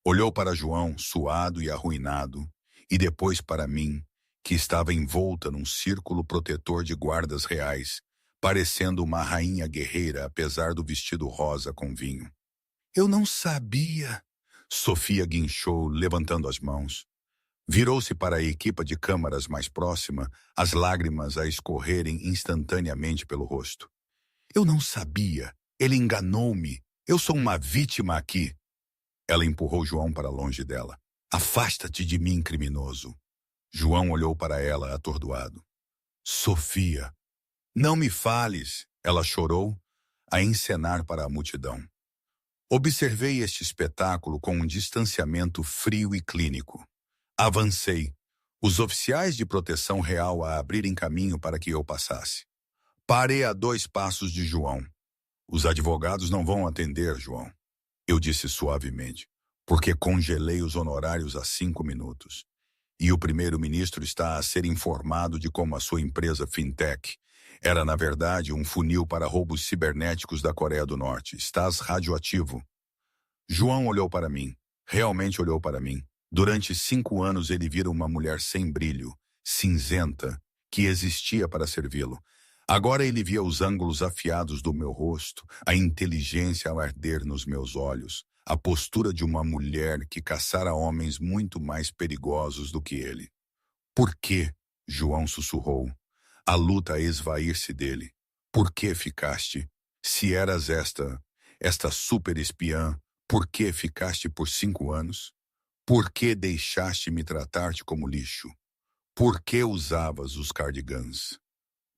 Olhou para João, suado e arruinado, e depois para mim, que estava envolta num círculo protetor de guardas reais, parecendo uma rainha guerreira apesar do vestido rosa com vinho. Eu não sabia. Sofia guinchou, levantando as mãos. Virou-se para a equipa de câmaras mais próxima, as lágrimas a escorrerem instantaneamente pelo rosto. Eu não sabia. Ele enganou-me. Eu sou uma vítima aqui. Ela empurrou João para longe dela. Afasta-te de mim, criminoso. João olhou para ela, atordoado. Sofia, não me fales, ela chorou, a encenar para a multidão. Observei este espetáculo com um distanciamento frio e clínico. Avancei, os oficiais de proteção real a abrirem caminho para que eu passasse. Parei a 2 passos de João. Os advogados não vão atender, João. Eu disse suavemente, porque congelei os honorários há 5 minutos. E o primeiro-ministro está a ser informado de como a sua empresa fintech era, na verdade, um funil para roubos cibernéticos da Coreia do Norte. Estás radioativo. João olhou para mim. Realmente olhou para mim. Durante 5 anos ele vira uma mulher sem brilho, cinzenta, que existia para servi-lo. Agora ele via os ângulos afiados do meu rosto, a inteligência a arder nos meus olhos, a postura de uma mulher que caçara homens muito mais perigosos do que ele. Por que? João sussurrou. A luta a esvair-se dele. Por que ficaste? Se eras esta super espiã, por que ficaste por 5 anos? Por que deixaste-me tratar-te como lixo? Por que usavas os cardigans?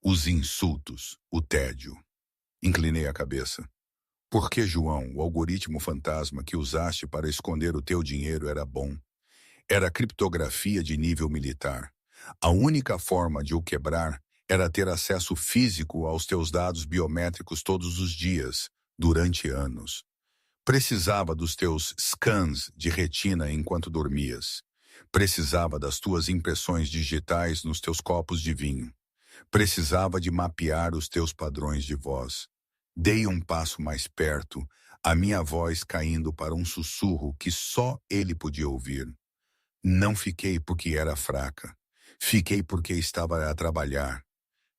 Os insultos, o tédio. Inclinei a cabeça. Por que, João, o algoritmo fantasma que usaste para esconder o teu dinheiro era bom? Era criptografia de nível militar. A única forma de o quebrar era ter acesso físico aos teus dados biométricos todos os dias, durante anos. Precisava dos teus scans de retina enquanto dormias. Precisava das tuas impressões digitais nos teus copos de vinho. Precisava de mapear os teus padrões de voz. Dei um passo mais perto, a minha voz caindo para um sussurro que só ele podia ouvir. Não fiquei porque era fraca. Fiquei porque estava a trabalhar.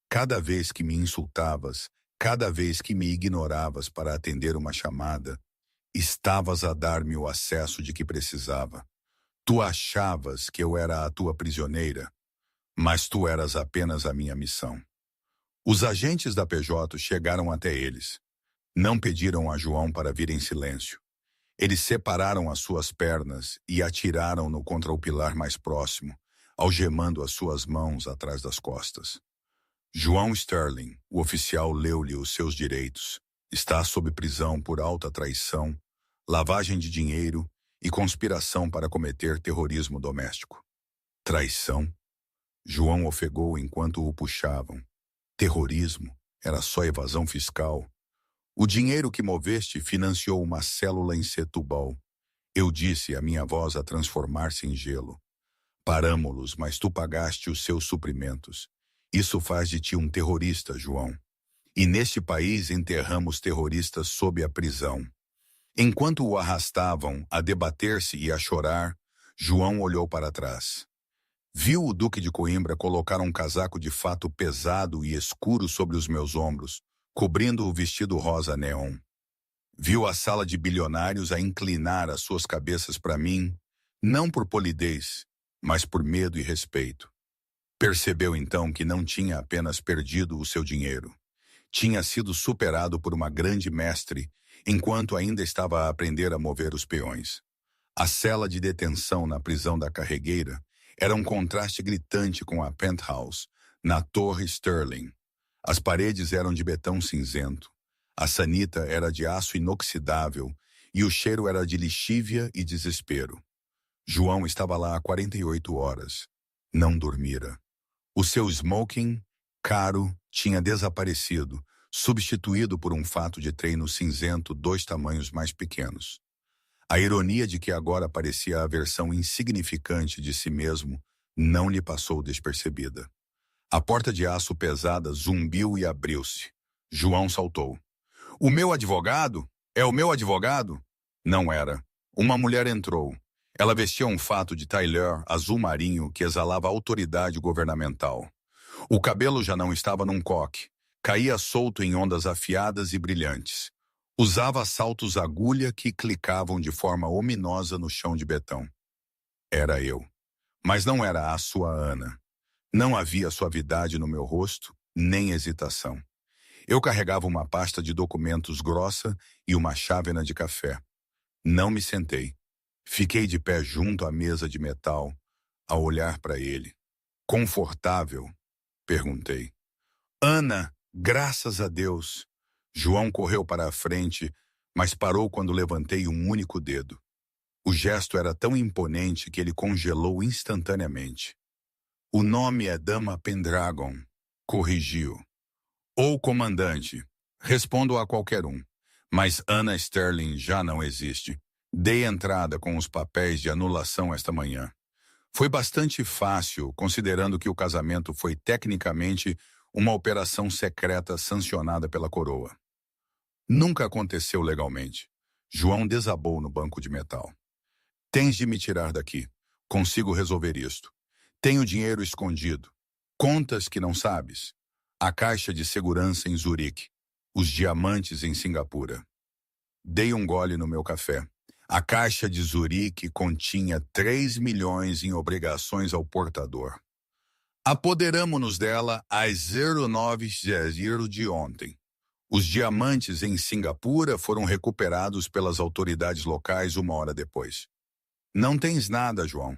Cada vez que me insultavas, cada vez que me ignoravas para atender uma chamada, estavas a dar-me o acesso de que precisava. Tu achavas que eu era a tua prisioneira, mas tu eras apenas a minha missão. Os agentes da PJ chegaram até eles. Não pediram a João para vir em silêncio. Eles separaram as suas pernas e atiraram-no contra o pilar mais próximo, algemando as suas mãos atrás das costas. João Sterling, o oficial, leu-lhe os seus direitos. Está sob prisão por alta traição, lavagem de dinheiro e conspiração para cometer terrorismo doméstico. Traição? João ofegou enquanto o puxavam. Terrorismo? Era só evasão fiscal. O dinheiro que moveste financiou uma célula em Setúbal. Eu disse, a minha voz a transformar-se em gelo. Paramo-los, mas tu pagaste os seus suprimentos. Isso faz de ti um terrorista, João. E neste país enterramos terroristas sob a prisão. Enquanto o arrastavam a debater-se e a chorar, João olhou para trás. Viu o Duque de Coimbra colocar um casaco de fato pesado e escuro sobre os meus ombros, cobrindo o vestido rosa neon. Viu a sala de bilionários a inclinar as suas cabeças para mim, não por polidez, mas por medo e respeito. Percebeu então que não tinha apenas perdido o seu dinheiro. Tinha sido superado por uma grande mestre, enquanto ainda estava a aprender a mover os peões. A cela de detenção na prisão da Carregueira era um contraste gritante com a penthouse, na Torre Sterling. As paredes eram de betão cinzento, a sanita era de aço inoxidável e o cheiro era de lixívia e desespero. João estava lá há 48 horas. Não dormira. O seu smoking, caro, tinha desaparecido, substituído por um fato de treino cinzento 2 tamanhos mais pequenos. A ironia de que agora parecia a versão insignificante de si mesmo não lhe passou despercebida. A porta de aço pesada zumbiu e abriu-se. João saltou. O meu advogado? É o meu advogado? Não era. Uma mulher entrou. Ela vestia um fato de tailleur azul marinho que exalava autoridade governamental. O cabelo já não estava num coque. Caía solto em ondas afiadas e brilhantes. Usava saltos agulha que clicavam de forma ominosa no chão de betão. Era eu. Mas não era a sua Ana. Não havia suavidade no meu rosto, nem hesitação. Eu carregava uma pasta de documentos grossa e uma chávena de café. Não me sentei. Fiquei de pé junto à mesa de metal, a olhar para ele. Confortável? Perguntei. Ana, graças a Deus. João correu para a frente, mas parou quando levantei um único dedo. O gesto era tão imponente que ele congelou instantaneamente. O nome é Dama Pendragon, corrigiu. Ou comandante, respondo a qualquer um. Mas Anna Sterling já não existe. Dei entrada com os papéis de anulação esta manhã. Foi bastante fácil, considerando que o casamento foi tecnicamente uma operação secreta sancionada pela coroa. Nunca aconteceu legalmente. João desabou no banco de metal. Tens de me tirar daqui. Consigo resolver isto. Tenho dinheiro escondido. Contas que não sabes. A caixa de segurança em Zurique. Os diamantes em Singapura. Dei um gole no meu café. A caixa de Zurique continha 3 milhões em obrigações ao portador. Apoderamo-nos dela às 09h de ontem. Os diamantes em Singapura foram recuperados pelas autoridades locais 1 hora depois. Não tens nada, João.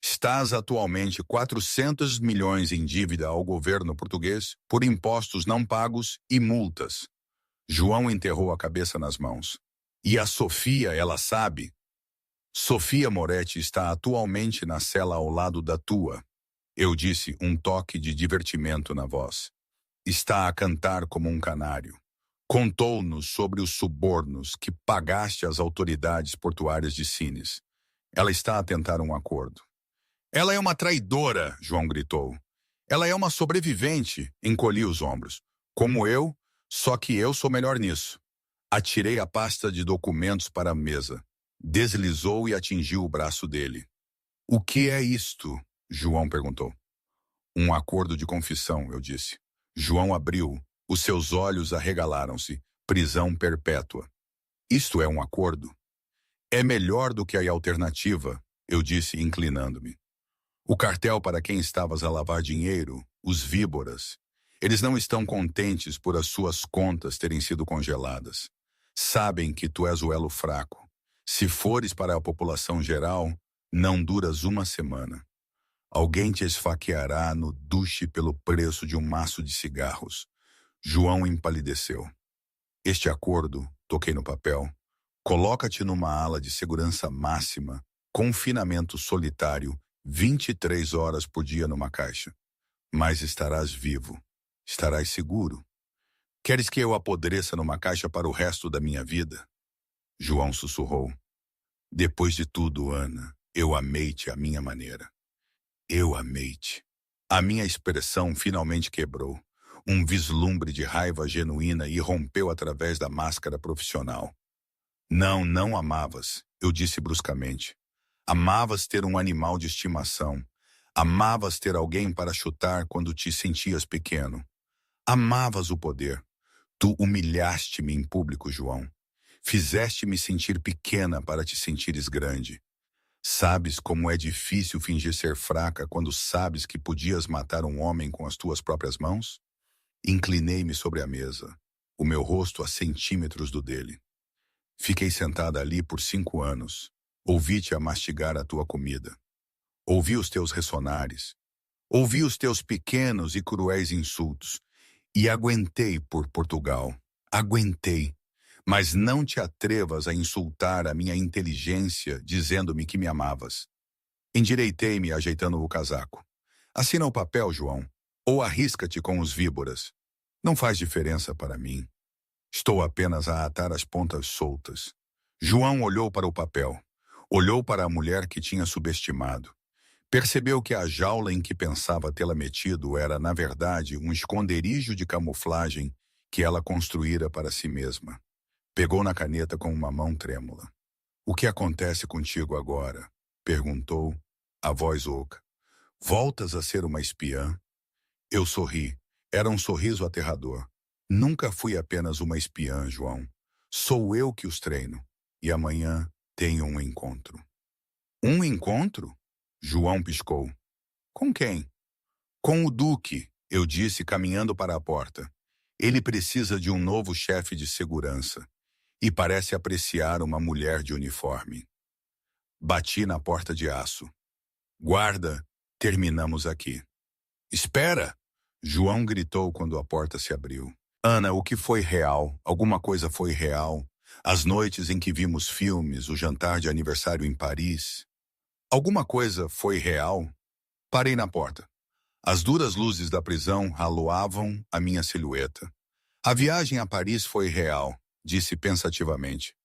Estás atualmente 400 milhões em dívida ao governo português por impostos não pagos e multas. João enterrou a cabeça nas mãos. E a Sofia, ela sabe? Sofia Moretti está atualmente na cela ao lado da tua. Eu disse, um toque de divertimento na voz. Está a cantar como um canário. Contou-nos sobre os subornos que pagaste às autoridades portuárias de Sines. Ela está a tentar um acordo. Ela é uma traidora, João gritou. Ela é uma sobrevivente, encolhi os ombros. Como eu, só que eu sou melhor nisso. Atirei a pasta de documentos para a mesa. Deslizou e atingiu o braço dele. O que é isto? João perguntou. Um acordo de confissão, eu disse. João abriu. Os seus olhos arregalaram-se. Prisão perpétua. Isto é um acordo? É melhor do que a alternativa, eu disse, inclinando-me. O cartel para quem estavas a lavar dinheiro, os víboras, eles não estão contentes por as suas contas terem sido congeladas. Sabem que tu és o elo fraco. Se fores para a população geral, não duras 1 semana. Alguém te esfaqueará no duche pelo preço de um maço de cigarros. João empalideceu. Este acordo, toquei no papel, coloca-te numa ala de segurança máxima, confinamento solitário, 23 horas por dia numa caixa. Mas estarás vivo. Estarás seguro. Queres que eu apodreça numa caixa para o resto da minha vida? João sussurrou. Depois de tudo, Ana, eu amei-te à minha maneira. Eu amei-te. A minha expressão finalmente quebrou. Um vislumbre de raiva genuína irrompeu através da máscara profissional. Não, não amavas, eu disse bruscamente. Amavas ter um animal de estimação. Amavas ter alguém para chutar quando te sentias pequeno. Amavas o poder. Tu humilhaste-me em público, João. Fizeste-me sentir pequena para te sentires grande. Sabes como é difícil fingir ser fraca quando sabes que podias matar um homem com as tuas próprias mãos? Inclinei-me sobre a mesa, o meu rosto a centímetros do dele. Fiquei sentada ali por 5 anos. Ouvi-te a mastigar a tua comida. Ouvi os teus ressonares. Ouvi os teus pequenos e cruéis insultos. E aguentei por Portugal. Aguentei. Mas não te atrevas a insultar a minha inteligência dizendo-me que me amavas. Endireitei-me ajeitando o casaco. Assina o papel, João, ou arrisca-te com os víboras. Não faz diferença para mim. Estou apenas a atar as pontas soltas. João olhou para o papel. Olhou para a mulher que tinha subestimado. Percebeu que a jaula em que pensava tê-la metido era, na verdade, um esconderijo de camuflagem que ela construíra para si mesma. Pegou na caneta com uma mão trêmula. "O que acontece contigo agora?" perguntou, a voz oca. "Voltas a ser uma espiã?" Eu sorri. Era um sorriso aterrador. "Nunca fui apenas uma espiã, João. Sou eu que os treino. E amanhã tenho um encontro." "Um encontro?" João piscou. "Com quem?" "Com o Duque", eu disse, caminhando para a porta. "Ele precisa de um novo chefe de segurança. E parece apreciar uma mulher de uniforme." Bati na porta de aço. "Guarda, terminamos aqui." "Espera!" João gritou quando a porta se abriu. "Ana, o que foi real? Alguma coisa foi real? As noites em que vimos filmes, o jantar de aniversário em Paris. Alguma coisa foi real?" Parei na porta. As duras luzes da prisão aluavam a minha silhueta. "A viagem a Paris foi real", disse pensativamente.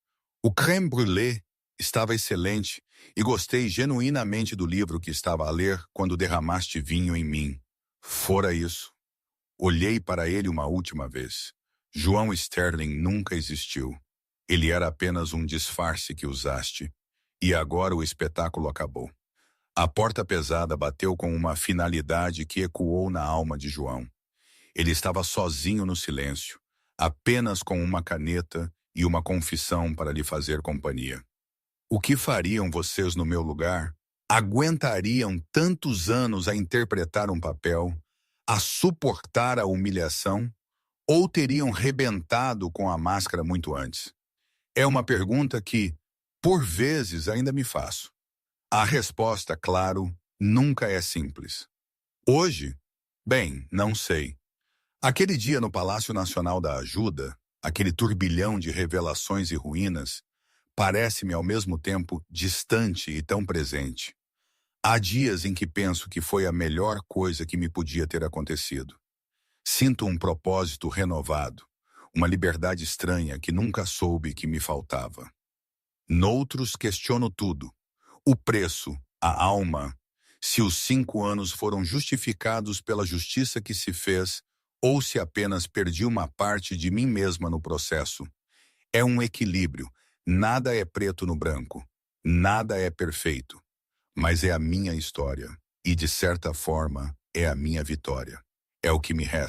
"O crème brûlée estava excelente e gostei genuinamente do livro que estava a ler quando derramaste vinho em mim. Fora isso." Olhei para ele uma última vez. João Sterling nunca existiu. Ele era apenas um disfarce que usaste. E agora o espetáculo acabou. A porta pesada bateu com uma finalidade que ecoou na alma de João. Ele estava sozinho no silêncio, apenas com uma caneta e uma confissão para lhe fazer companhia. "O que fariam vocês no meu lugar? Aguentariam tantos anos a interpretar um papel, a suportar a humilhação, ou teriam rebentado com a máscara muito antes?" É uma pergunta que, por vezes, ainda me faço. A resposta, claro, nunca é simples. Hoje? Bem, não sei. Aquele dia no Palácio Nacional da Ajuda, aquele turbilhão de revelações e ruínas, parece-me ao mesmo tempo distante e tão presente. Há dias em que penso que foi a melhor coisa que me podia ter acontecido. Sinto um propósito renovado, uma liberdade estranha que nunca soube que me faltava. Noutros questiono tudo. O preço, a alma, se os 5 anos foram justificados pela justiça que se fez, ou se apenas perdi uma parte de mim mesma no processo. É um equilíbrio. Nada é preto no branco. Nada é perfeito. Mas é a minha história. E, de certa forma, é a minha vitória. É o que me resta.